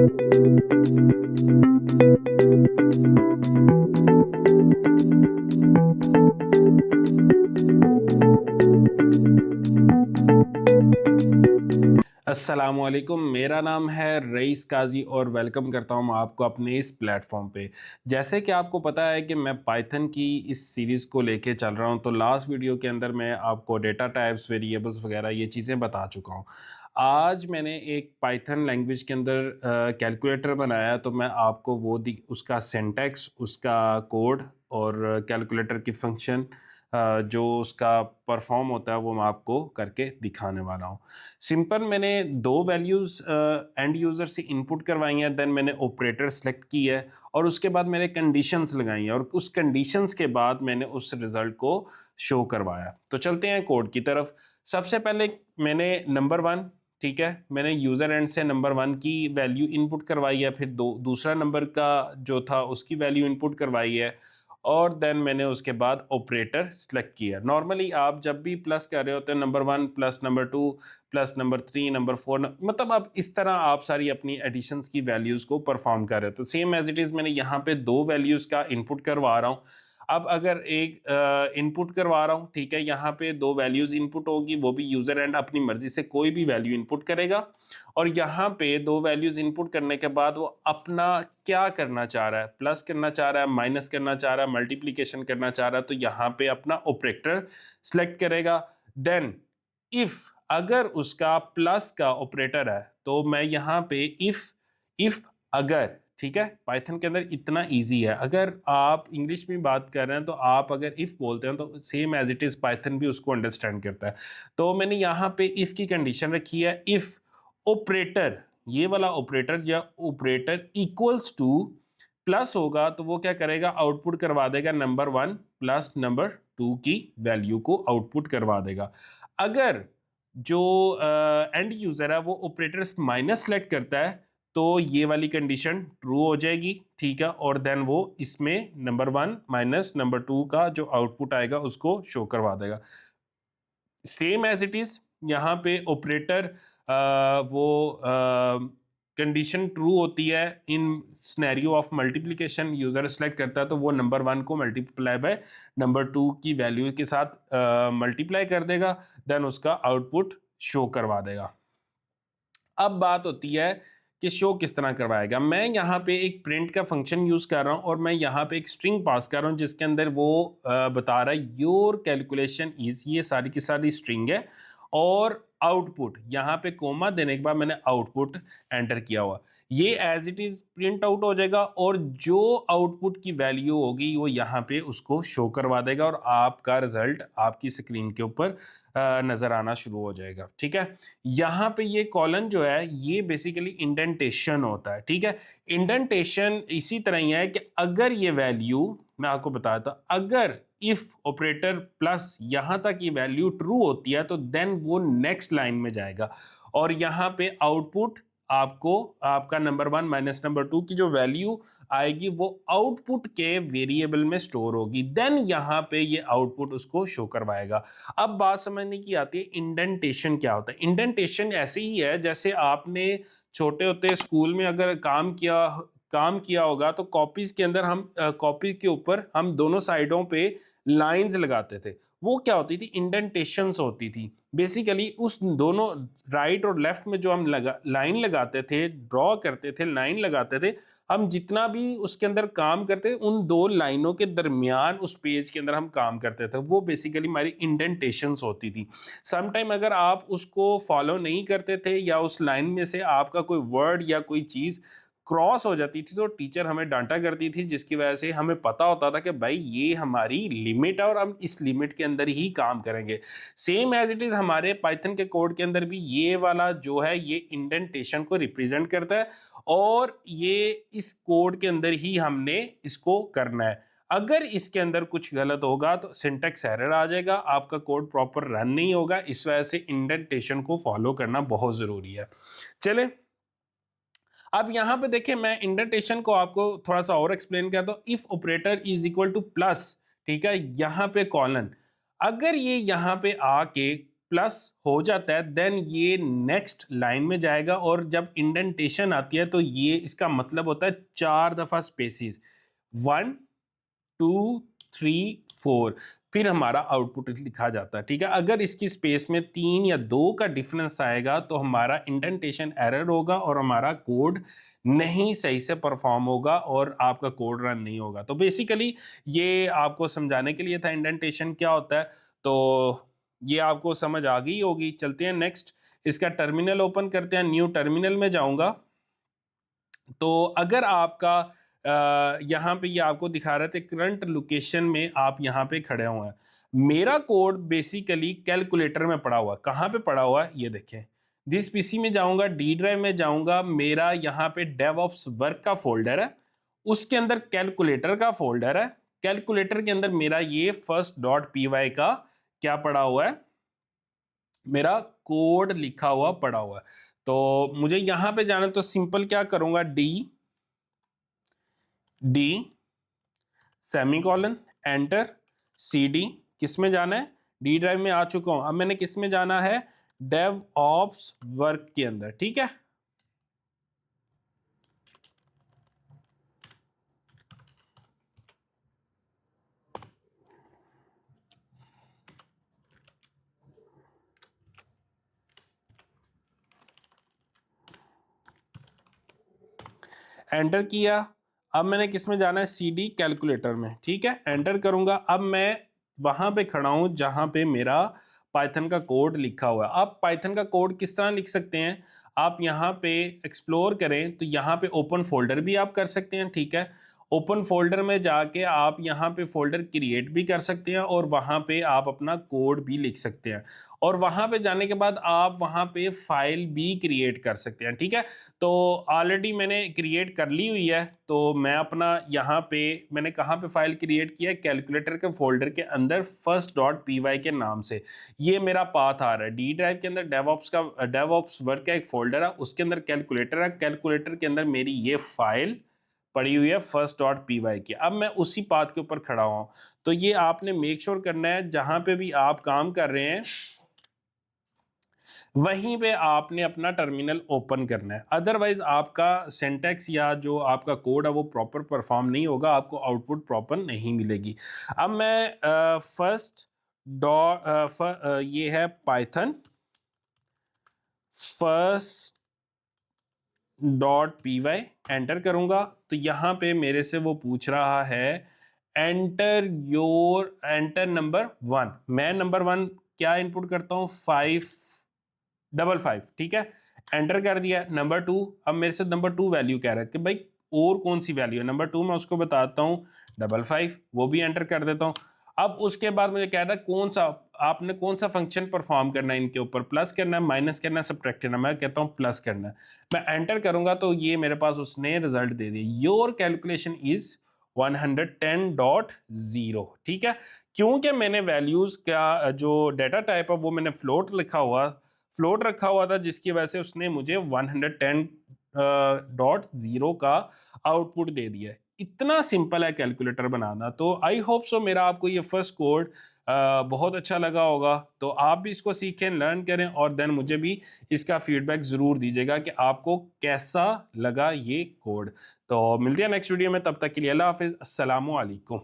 अस्सलामुअलैकुम, मेरा नाम है रईस काजी और वेलकम करता हूं मैं आपको अपने इस प्लेटफॉर्म पे। जैसे कि आपको पता है कि मैं पाइथन की इस सीरीज़ को लेके चल रहा हूं, तो लास्ट वीडियो के अंदर मैं आपको डेटा टाइप्स, वेरिएबल्स वगैरह ये चीज़ें बता चुका हूं। आज मैंने एक पाइथन लैंग्वेज के अंदर कैलकुलेटर बनाया, तो मैं आपको उसका सिंटैक्स, उसका कोड और कैलकुलेटर की फंक्शन जो उसका परफॉर्म होता है वो मैं आपको करके दिखाने वाला हूँ। सिंपल मैंने 2 वैल्यूज़ एंड यूज़र से इनपुट करवाई हैं, देन मैंने ऑपरेटर सेलेक्ट की है और उसके बाद मैंने कंडीशंस लगाई हैं और उस कंडीशंस के बाद मैंने उस रिज़ल्ट को शो करवाया। तो चलते हैं कोड की तरफ। सबसे पहले मैंने नंबर 1, ठीक है, मैंने यूज़र एंड से नंबर 1 की वैल्यू इनपुट करवाई है, फिर दूसरा नंबर का जो था उसकी वैल्यू इनपुट करवाई है और देन मैंने उसके बाद ऑपरेटर सेलेक्ट किया। नॉर्मली आप जब भी प्लस कर रहे होते हैं, number 1 plus number 2 plus number 3 number 4 मतलब आप इस तरह आप सारी अपनी एडिशंस की वैल्यूज़ को परफॉर्म कर रहे हो। तो सेम एज़ इट इज़ मैंने यहाँ पे 2 वैल्यूज़ का इनपुट करवा रहा हूँ। अब अगर एक इनपुट करवा रहा हूँ, ठीक है, यहाँ पे 2 वैल्यूज़ इनपुट होगी, वो भी यूज़र एंड अपनी मर्ज़ी से कोई भी वैल्यू इनपुट करेगा और यहाँ पे 2 वैल्यूज़ इनपुट करने के बाद वो अपना क्या करना चाह रहा है, प्लस करना चाह रहा है, माइनस करना चाह रहा है, मल्टीप्लिकेशन करना चाह रहा है, तो यहाँ पे अपना ऑपरेटर सेलेक्ट करेगा। देन इफ अगर उसका प्लस का ऑपरेटर है, तो मैं यहाँ पे इफ अगर, ठीक है, पाइथन के अंदर इतना इजी है। अगर आप इंग्लिश में बात कर रहे हैं तो आप अगर इफ बोलते हैं तो same as it is Python भी उसको अंडरस्टैंड करता है। तो मैंने यहाँ पे इफ की कंडीशन रखी है, इफ ऑपरेटर, ये वाला ऑपरेटर या ऑपरेटर इक्वल्स टू प्लस होगा तो वो क्या करेगा, आउटपुट करवा देगा नंबर 1 प्लस नंबर 2 की वैल्यू को आउटपुट करवा देगा। अगर जो एंड यूजर है वो ऑपरेटर माइनस सेलेक्ट करता है तो ये वाली कंडीशन ट्रू हो जाएगी, ठीक है, और देन वो इसमें नंबर 1 माइनस नंबर 2 का जो आउटपुट आएगा उसको शो करवा देगा। सेम एज इट इज यहाँ पे ऑपरेटर वो कंडीशन ट्रू होती है in scenario of multiplication. User select करता है तो वो नंबर 1 को मल्टीप्लाई बाय नंबर 2 की वैल्यू के साथ मल्टीप्लाई कर देगा, देन उसका आउटपुट शो करवा देगा। अब बात होती है कि शो किस तरह करवाएगा। मैं यहाँ पे एक प्रिंट का फंक्शन यूज़ कर रहा हूँ और मैं यहाँ पे एक स्ट्रिंग पास कर रहा हूँ जिसके अंदर वो बता रहा है योर कैलकुलेशन इज, ये सारी की सारी स्ट्रिंग है और आउटपुट यहाँ पे कोमा देने के बाद मैंने आउटपुट एंटर किया हुआ, ये as it is print out हो जाएगा और जो आउटपुट की वैल्यू होगी वो यहाँ पे उसको शो करवा देगा और आपका रिजल्ट आपकी स्क्रीन के ऊपर नज़र आना शुरू हो जाएगा, ठीक है। यहाँ पे ये कॉलन जो है ये बेसिकली इंडेंटेशन होता है, ठीक है। इंडेंटेशन इसी तरह ही है कि अगर ये वैल्यू, मैं आपको बताता हूँ, अगर इफ ऑपरेटर प्लस यहाँ तक ये वैल्यू ट्रू होती है तो देन वो नेक्स्ट लाइन में जाएगा और यहाँ पे आउटपुट आपको आपका नंबर 1 माइनस नंबर 2 की जो वैल्यू आएगी वो आउटपुट के वेरिएबल में स्टोर होगी, देन यहाँ पे ये आउटपुट उसको शो करवाएगा। अब बात समझने की आती है इंडेंटेशन क्या होता है। इंडेंटेशन ऐसे ही है जैसे आपने छोटे होते स्कूल में अगर काम किया होगा तो कॉपीज के अंदर हम कॉपी के ऊपर हम दोनों साइडों पे लाइंस लगाते थे, वो क्या होती थी, इंडेंटेशंस होती थी। बेसिकली उस दोनों राइट और लेफ्ट में जो हम लाइन लगाते थे, ड्रॉ करते थे, लाइन लगाते थे, हम जितना भी उसके अंदर काम करते उन दो लाइनों के दरमियान उस पेज के अंदर हम काम करते थे, वो बेसिकली हमारी इंडेंटेशंस होती थी। सम टाइम अगर आप उसको फॉलो नहीं करते थे या उस लाइन में से आपका कोई वर्ड या कोई चीज़ क्रॉस हो जाती थी तो टीचर हमें डांटा करती थी, जिसकी वजह से हमें पता होता था कि भाई ये हमारी लिमिट है और हम इस लिमिट के अंदर ही काम करेंगे। सेम एज इट इज़ हमारे पाइथन के कोड के अंदर भी ये वाला जो है ये इंडेंटेशन को रिप्रेजेंट करता है और ये इस कोड के अंदर ही हमने इसको करना है। अगर इसके अंदर कुछ गलत होगा तो सिंटैक्स एरर आ जाएगा, आपका कोड प्रॉपर रन नहीं होगा, इस वजह से इंडेंटेशन को फॉलो करना बहुत ज़रूरी है। चले अब यहाँ पे देखिए मैं इंडेंटेशन को आपको थोड़ा सा और एक्सप्लेन करता हूँ। If operator is equal two plus, ठीक है, यहाँ पे कॉलन, अगर ये यहाँ पे आके प्लस हो जाता है, देन ये नेक्स्ट लाइन में जाएगा, और जब इंडेंटेशन आती है तो ये इसका मतलब होता है 4 दफ़ा स्पेसिस, 1 2 3 4, फिर हमारा आउटपुट लिखा जाता है। ठीक है, अगर इसकी स्पेस में 3 या 2 का डिफरेंस आएगा तो हमारा इंडेंटेशन एरर होगा और हमारा कोड नहीं सही से परफॉर्म होगा और आपका कोड रन नहीं होगा। तो बेसिकली ये आपको समझाने के लिए था इंडेंटेशन क्या होता है। तो ये आपको समझ आ गई होगी। चलते हैं नेक्स्ट, इसका टर्मिनल ओपन करते हैं। न्यू टर्मिनल में जाऊंगा, तो अगर आपका यहाँ पे ये आपको दिखा रहे थे करंट लोकेशन में आप यहाँ पे खड़े हुए हैं। मेरा कोड बेसिकली कैलकुलेटर में पड़ा हुआ है। कहाँ पे पड़ा हुआ है ये देखें। दिस पीसी में जाऊंगा, डी ड्राइव में जाऊंगा, मेरा यहाँ पे डेवऑप्स वर्क का फोल्डर है, उसके अंदर कैलकुलेटर का फोल्डर है। कैलकुलेटर के अंदर मेरा ये फर्स्ट डॉट पी वाई का क्या पड़ा हुआ है, मेरा कोड लिखा हुआ पड़ा हुआ है। तो मुझे यहां पे जाना, तो सिंपल क्या करूंगा, D D semicolon enter, C D, किस में जाना है, डी ड्राइव में आ चुका हूं। अब मैंने किस में जाना है, डेव ऑप्स वर्क के अंदर। ठीक है, एंटर किया। अब मैंने किस में जाना है, सी डी कैलकुलेटर में। ठीक है, एंटर करूंगा। अब मैं वहां पे खड़ा हूं जहां पे मेरा पाइथन का कोड लिखा हुआ है। आप पाइथन का कोड किस तरह लिख सकते हैं, आप यहाँ पे एक्सप्लोर करें तो यहाँ पे ओपन फोल्डर भी आप कर सकते हैं। ठीक है, ओपन फोल्डर में जाके आप यहाँ पे फोल्डर क्रिएट भी कर सकते हैं और वहाँ पे आप अपना कोड भी लिख सकते हैं, और वहाँ पे जाने के बाद आप वहाँ पे फाइल भी क्रिएट कर सकते हैं। ठीक है, तो ऑलरेडी मैंने क्रिएट कर ली हुई है। तो मैं अपना यहाँ पे, मैंने कहाँ पे फाइल क्रिएट किया है, कैलकुलेटर के फोल्डर के अंदर फर्स्ट डॉट पी वाई के नाम से। ये मेरा पाथ आ रहा है। डी ड्राइव के अंदर डेवऑप्स वर्क का एक फोल्डर है, उसके अंदर कैलकुलेटर है, कैलकुलेटर के अंदर मेरी ये फाइल पड़ी हुई है फर्स्ट डॉट पी वाई की। अब मैं उसी पाथ के ऊपर खड़ा हुआ हूँ। तो ये आपने मेक श्योर करना है, जहां पे भी आप काम कर रहे हैं वहीं पे आपने अपना टर्मिनल ओपन करना है। अदरवाइज आपका सिंटैक्स या जो आपका कोड है वो प्रॉपर परफॉर्म नहीं होगा, आपको आउटपुट प्रॉपर नहीं मिलेगी। अब मैं फर्स्ट डॉट ये है Python first dot P Y, enter करूंगा तो यहाँ पे मेरे से वो पूछ रहा है एंटर नंबर 1। मैं नंबर 1 क्या इनपुट करता हूँ, 555। ठीक है, एंटर कर दिया। नंबर 2, अब मेरे से नंबर 2 वैल्यू कह रहा है कि भाई और कौन सी वैल्यू है। नंबर 2 मैं उसको बताता हूँ 55, वो भी एंटर कर देता हूँ। अब उसके बाद मुझे कह रहा है कौन सा, आपने कौन सा फंक्शन परफॉर्म करना है इनके ऊपर, प्लस करना है, माइनस करना है, सब्ट्रैक्ट करना है। मैं कहता हूँ प्लस करना है। मैं एंटर करूंगा तो ये मेरे पास उसने रिजल्ट दे दिया, योर कैलकुलेशन इज 110.0। ठीक है, क्योंकि मैंने वैल्यूज का जो डेटा टाइप है वो मैंने फ्लोट रखा हुआ था, जिसकी वजह से उसने मुझे 110.0 का आउटपुट दे दिया है। इतना सिंपल है कैलकुलेटर बनाना। तो आई होप सो मेरा आपको ये फर्स्ट कोड बहुत अच्छा लगा होगा। तो आप भी इसको सीखें, लर्न करें, और देन मुझे भी इसका फीडबैक ज़रूर दीजिएगा कि आपको कैसा लगा ये कोड। तो मिलते हैं नेक्स्ट वीडियो में, तब तक के लिए अल्लाह हाफिज़, अस्सलामु अलैकुम।